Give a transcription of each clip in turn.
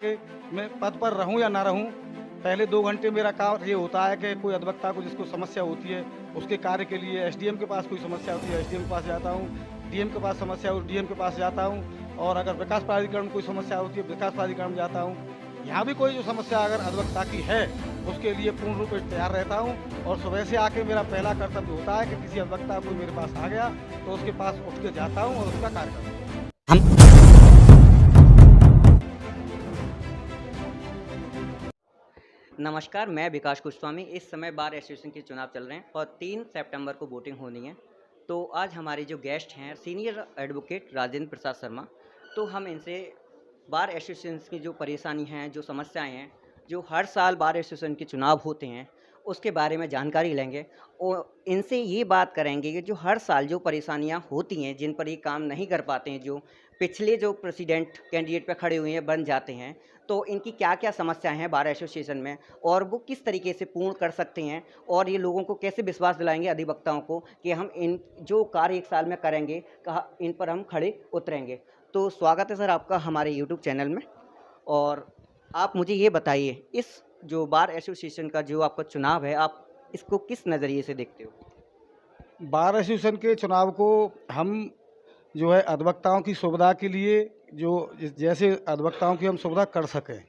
कि मैं पद पर रहूं या ना रहूं, पहले 2 घंटे मेरा काम ये होता है कि कोई अधिवक्ता को जिसको समस्या होती है उसके कार्य के लिए एसडीएम के पास कोई समस्या होती है एसडीएम के पास जाता हूं, डीएम के पास समस्या हो डीएम के पास जाता हूं, और अगर विकास प्राधिकरण में कोई समस्या होती है विकास प्राधिकरण में जाता हूं। यहाँ भी कोई जो समस्या अगर अधिवक्ता की है उसके लिए पूर्ण रूप से तैयार रहता हूँ, और सुबह से आके मेरा पहला कर्तव्य होता है कि किसी अधिवक्ता कोई मेरे पास आ गया तो उसके पास उठ के जाता हूँ और उसका कार्य करता हूँ। हम नमस्कार, मैं विकास गोस्वामी। इस समय बार एसोसिएशन के चुनाव चल रहे हैं और 3 सितंबर को वोटिंग होनी है। तो आज हमारे जो गेस्ट हैं सीनियर एडवोकेट राजेंद्र प्रसाद शर्मा। तो हम इनसे बार एसोसिएशन की जो परेशानी हैं, जो समस्याएं हैं, जो हर साल बार एसोसिएशन के चुनाव होते हैं, उसके बारे में जानकारी लेंगे और इनसे ये बात करेंगे कि जो हर साल जो परेशानियां होती हैं, जिन पर ये काम नहीं कर पाते हैं, जो पिछले जो प्रेसिडेंट कैंडिडेट पे खड़े हुए हैं बन जाते हैं, तो इनकी क्या-क्या समस्याएँ हैं बार एसोसिएशन में और वो किस तरीके से पूर्ण कर सकते हैं और ये लोगों को कैसे विश्वास दिलाएँगे अधिवक्ताओं को कि हम इन जो कार्य 1 साल में करेंगे, कहा इन पर हम खड़े उतरेंगे। तो स्वागत है सर आपका हमारे यूट्यूब चैनल में। और आप मुझे ये बताइए, इस जो बार एसोसिएशन का जो आपका चुनाव है, आप इसको किस नज़रिए से देखते हो? बार एसोसिएशन के चुनाव को हम जो है अधिवक्ताओं की सुविधा के लिए जो जैसे अधिवक्ताओं की हम सुविधा कर सकें।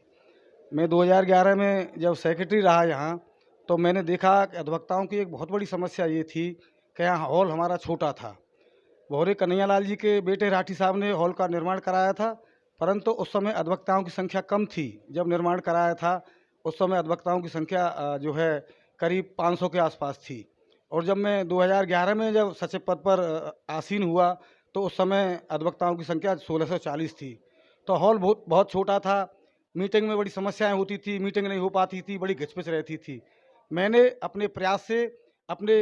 मैं 2011 में जब सेक्रेटरी रहा यहाँ, तो मैंने देखा कि अधिवक्ताओं की एक बहुत बड़ी समस्या ये थी कि यहाँ हॉल हमारा छोटा था। भौरे कन्हैयालाल जी के बेटे राठी साहब ने हॉल का निर्माण कराया था, परंतु उस समय अधिवक्ताओं की संख्या कम थी। जब निर्माण कराया था उस समय अधिवक्ताओं की संख्या जो है करीब 500 के आसपास थी। और जब मैं 2011 में जब सचिव पद पर आसीन हुआ तो उस समय अधिवक्ताओं की संख्या 1640 थी। तो हॉल बहुत बहुत छोटा था, मीटिंग में बड़ी समस्याएं होती थी, मीटिंग नहीं हो पाती थी, बड़ी घिचपिच रहती थी। मैंने अपने प्रयास से, अपने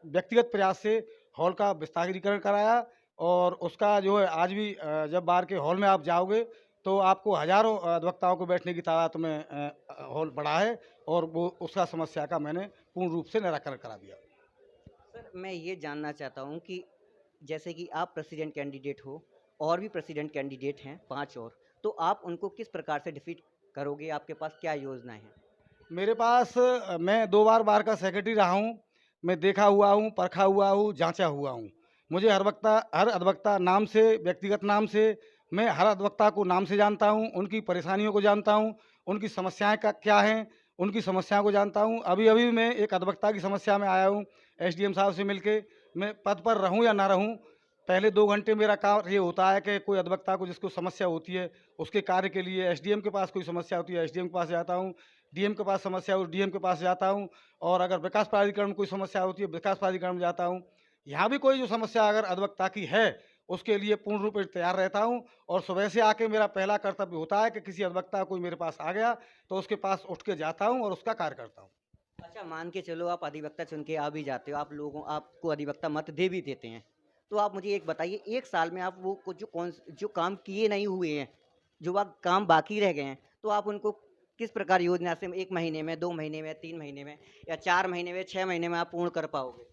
व्यक्तिगत प्रयास से हॉल का विस्तारीकरण कराया, और उसका जो है आज भी जब बार के हॉल में आप जाओगे तो आपको हज़ारों अधिवक्ताओं को बैठने की तादाद में हॉल बड़ा है, और वो उसका समस्या का मैंने पूर्ण रूप से निराकरण करा दिया। सर, मैं ये जानना चाहता हूँ कि जैसे कि आप प्रेसिडेंट कैंडिडेट हो और भी प्रेसिडेंट कैंडिडेट हैं 5 और, तो आप उनको किस प्रकार से डिफीट करोगे? आपके पास क्या योजनाएँ हैं? मेरे पास मैं 2 बार बार का सेक्रेटरी रहा हूँ। मैं देखा हुआ हूँ, परखा हुआ हूँ, जाँचा हुआ हूँ। मुझे हर अधिवक्ता नाम से, व्यक्तिगत नाम से, मैं हर अधिवक्ता को नाम से जानता हूँ, उनकी परेशानियों को जानता हूँ, उनकी समस्याएँ का क्या हैं, उनकी समस्याओं को जानता हूँ। अभी-अभी मैं एक अधिवक्ता की समस्या में आया हूँ, एसडीएम साहब से मिलके। मैं पद पर रहूँ या ना रहूँ, पहले 2 घंटे मेरा काम ये होता है कि कोई अधिवक्ता को जिसको समस्या होती है, उसके कार्य के लिए एसडीएम के पास कोई समस्या होती है, एसडीएम के पास जाता हूँ। डीएम के पास समस्या हो डीएम के पास जाता हूँ, और अगर विकास प्राधिकरण में कोई समस्या होती है विकास प्राधिकरण में जाता हूँ। यहाँ भी कोई जो समस्या अगर अधिवक्ता की है उसके लिए पूर्ण रूप से तैयार रहता हूँ, और सुबह से आके मेरा पहला कर्तव्य होता है कि किसी अधिवक्ता कोई मेरे पास आ गया तो उसके पास उठ के जाता हूँ और उसका कार्य करता हूँ। अच्छा, मान के चलो आप अधिवक्ता चुन के आ भी जाते हो, आप लोगों आपको अधिवक्ता मत दे भी देते हैं। तो आप मुझे एक बताइए, 1 साल में आप वो कुछ जो काम किए नहीं हुए हैं, जो काम बाकी रह गए हैं, तो आप उनको किस प्रकार योजना से 1 महीने में, 2 महीने में, 3 महीने में या 4 महीने में, 6 महीने में आप पूर्ण कर पाओगे?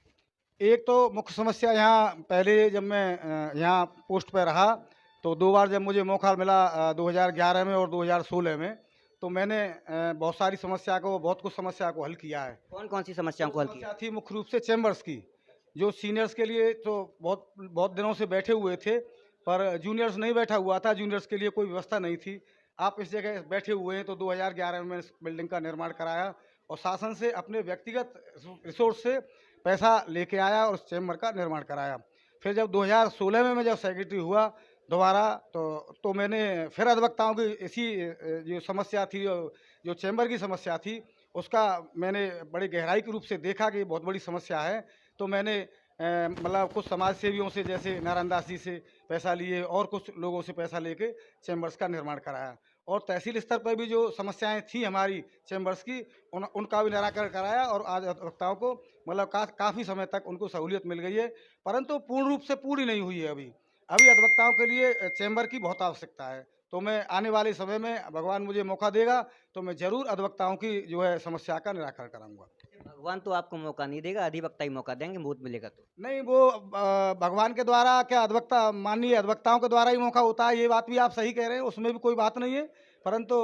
एक तो मुख्य समस्या यहाँ पहले जब मैं यहाँ पोस्ट पे रहा तो 2 बार जब मुझे मौका मिला 2011 में और 2016 में, तो मैंने बहुत कुछ समस्या को हल किया है। कौन-कौन सी समस्याओं जो को हल किया? समस्या थी मुख्य रूप से चैम्बर्स की, जो सीनियर्स के लिए तो बहुत बहुत दिनों से बैठे हुए थे, पर जूनियर्स नहीं बैठा हुआ था, जूनियर्स के लिए कोई व्यवस्था नहीं थी। आप इस जगह बैठे हुए हैं तो 2011 में इस बिल्डिंग का निर्माण कराया, और शासन से अपने व्यक्तिगत रिसोर्स से पैसा लेके आया और उस चैम्बर का निर्माण कराया। फिर जब 2016 में मैं जब सेक्रेटरी हुआ दोबारा, तो मैंने फिर अधिवक्ताओं की इसी जो समस्या थी, जो चैम्बर की समस्या थी, उसका मैंने बड़ी गहराई के रूप से देखा कि ये बहुत बड़ी समस्या है। तो मैंने मतलब कुछ समाज सेवियों से जैसे नारायण दास जी से पैसा लिए और कुछ लोगों से पैसा लेके चैम्बर्स का निर्माण कराया, और तहसील स्तर पर भी जो समस्याएं थी हमारी चैम्बर्स की, उनका भी निराकरण कराया, और आज अधिवक्ताओं को मतलब काफ़ी समय तक उनको सहूलियत मिल गई है, परंतु पूर्ण रूप से पूरी नहीं हुई है अभी। अभी अधिवक्ताओं के लिए चैम्बर की बहुत आवश्यकता है। तो मैं आने वाले समय में भगवान मुझे मौका देगा तो मैं ज़रूर अधिवक्ताओं की जो है समस्या का निराकरण कराऊँगा। भगवान तो आपको मौका नहीं देगा, अधिवक्ता ही मौका देंगे, वोट मिलेगा तो। नहीं, वो भगवान के द्वारा क्या, अधिवक्ता माननीय अधिवक्ताओं के द्वारा ही मौका होता है, ये बात भी आप सही कह रहे हैं, उसमें भी कोई बात नहीं है। परंतु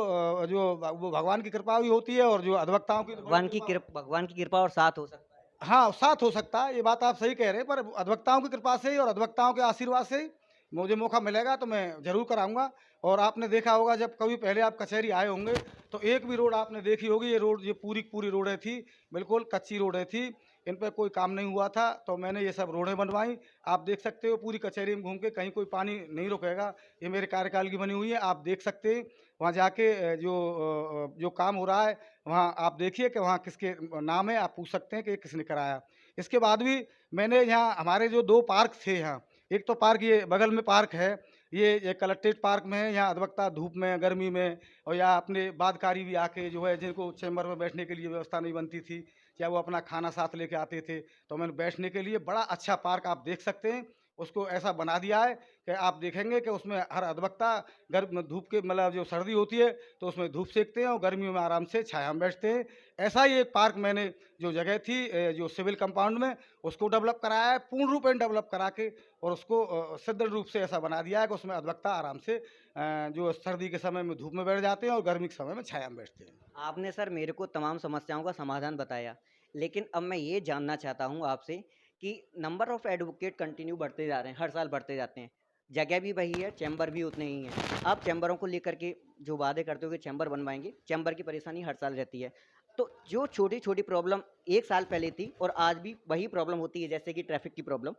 जो वो भगवान की कृपा भी होती है, और जो अधिवक्ताओं की तो बड़ी कृपा। भगवान की कृपा और साथ हो सकता है। हाँ, साथ हो सकता है, ये बात आप सही कह रहे हैं, पर अधिवक्ताओं की कृपा से ही और अधिवक्ताओं के आशीर्वाद से ही मुझे मौका मिलेगा तो मैं ज़रूर कराऊँगा। और आपने देखा होगा, जब कभी पहले आप कचहरी आए होंगे, तो एक भी रोड आपने देखी होगी, ये रोड, ये पूरी की पूरी रोडें थी, बिल्कुल कच्ची रोडें थी, इन पे कोई काम नहीं हुआ था, तो मैंने ये सब रोडें बनवाई। आप देख सकते हो पूरी कचहरी में घूम के, कहीं कोई पानी नहीं रुकेगा, ये मेरे कार्यकाल की बनी हुई है, आप देख सकते हैं। वहाँ जाके जो काम हो रहा है, वहाँ आप देखिए कि वहाँ किसके नाम है, आप पूछ सकते हैं कि ये किसने कराया। इसके बाद भी मैंने यहाँ हमारे जो 2 पार्क थे यहाँ, एक तो पार्क ये बगल में पार्क है, ये कलेक्ट्रेट पार्क में है, यहाँ अधिवक्ता धूप में, गर्मी में, और या अपने बादकारी भी आके जो है, जिनको चैम्बर में बैठने के लिए व्यवस्था नहीं बनती थी, या वो अपना खाना साथ लेके आते थे, तो मैंने बैठने के लिए बड़ा अच्छा पार्क आप देख सकते हैं, उसको ऐसा बना दिया है कि आप देखेंगे कि उसमें हर अधिवक्ता गर्म धूप के, मतलब जो सर्दी होती है तो उसमें धूप सेकते हैं, और गर्मियों में आराम से छाया में बैठते हैं। ऐसा ही एक पार्क मैंने, जो जगह थी जो सिविल कंपाउंड में, उसको डेवलप कराया है, पूर्ण रूपेण डेवलप करा के, और उसको सुदृढ़ रूप से ऐसा बना दिया है कि उसमें अधिवक्ता आराम से जो सर्दी के समय में धूप में बैठ जाते हैं और गर्मी के समय में छाया में बैठते हैं। आपने सर मेरे को तमाम समस्याओं का समाधान बताया, लेकिन अब मैं ये जानना चाहता हूँ आपसे कि नंबर ऑफ एडवोकेट कंटिन्यू बढ़ते जा रहे हैं, हर साल बढ़ते जाते हैं। जगह भी वही है, चैम्बर भी उतने ही हैं। आप चैम्बरों को लेकर के जो वादे करते हो कि चैम्बर बनवाएँगे, चैम्बर की परेशानी हर साल रहती है। तो जो छोटी-छोटी प्रॉब्लम 1 साल पहले थी और आज भी वही प्रॉब्लम होती है, जैसे कि ट्रैफ़िक की प्रॉब्लम।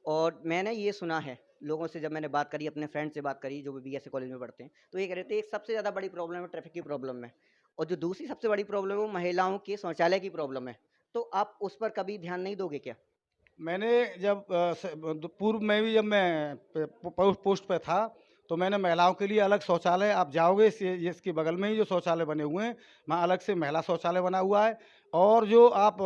और मैंने ये सुना है, लोगों से जब मैंने बात करी, अपने फ्रेंड से बात करी जो भी बीएससी कॉलेज में पढ़ते हैं, तो ये कह रहे थे एक सबसे ज़्यादा बड़ी प्रॉब्लम है ट्रैफ़िक की प्रॉब्लम है, और जो दूसरी सबसे बड़ी प्रॉब्लम है वो महिलाओं के शौचालय की प्रॉब्लम है। तो आप उस पर कभी ध्यान नहीं दोगे क्या? मैंने जब पूर्व में भी, जब मैं पोस्ट पे था, तो मैंने महिलाओं के लिए अलग शौचालय, आप जाओगे इसके बगल में ही जो शौचालय बने हुए हैं, वहाँ अलग से महिला शौचालय बना हुआ है। और जो आप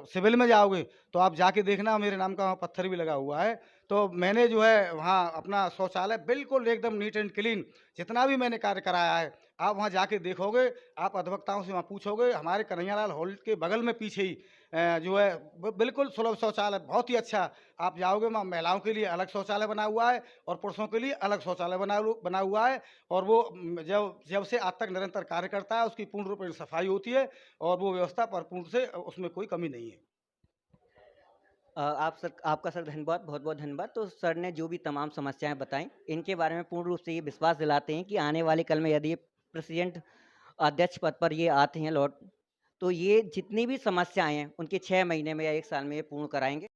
सिविल में जाओगे, तो आप जाके देखना, मेरे नाम का वहाँ पत्थर भी लगा हुआ है। तो मैंने जो है वहाँ अपना शौचालय बिल्कुल एकदम नीट एंड क्लीन, जितना भी मैंने कार्य कराया है, आप वहाँ जाके देखोगे, आप अधिवक्ताओं से वहाँ पूछोगे, हमारे कन्हैयालाल हॉल के बगल में पीछे ही जो है बिल्कुल सुलभ शौचालय, बहुत ही अच्छा। आप जाओगे, वहाँ महिलाओं के लिए अलग शौचालय बना हुआ है, और पुरुषों के लिए अलग शौचालय बना हुआ है। और वो जब जब से आज तक निरंतर कार्य करता है, उसकी पूर्ण रूप से सफाई होती है, और वो व्यवस्था परिपूर्ण से, उसमें कोई कमी नहीं है। आपका सर धन्यवाद, बहुत-बहुत धन्यवाद। तो सर ने जो भी तमाम समस्याएँ बताईं, इनके बारे में पूर्ण रूप से ये विश्वास दिलाते हैं कि आने वाले कल में यदि ये प्रेसिडेंट अध्यक्ष पद पर ये आते हैं लौट, तो ये जितनी भी समस्याएँ हैं, उनके 6 महीने में या 1 साल में ये पूर्ण कराएँगे।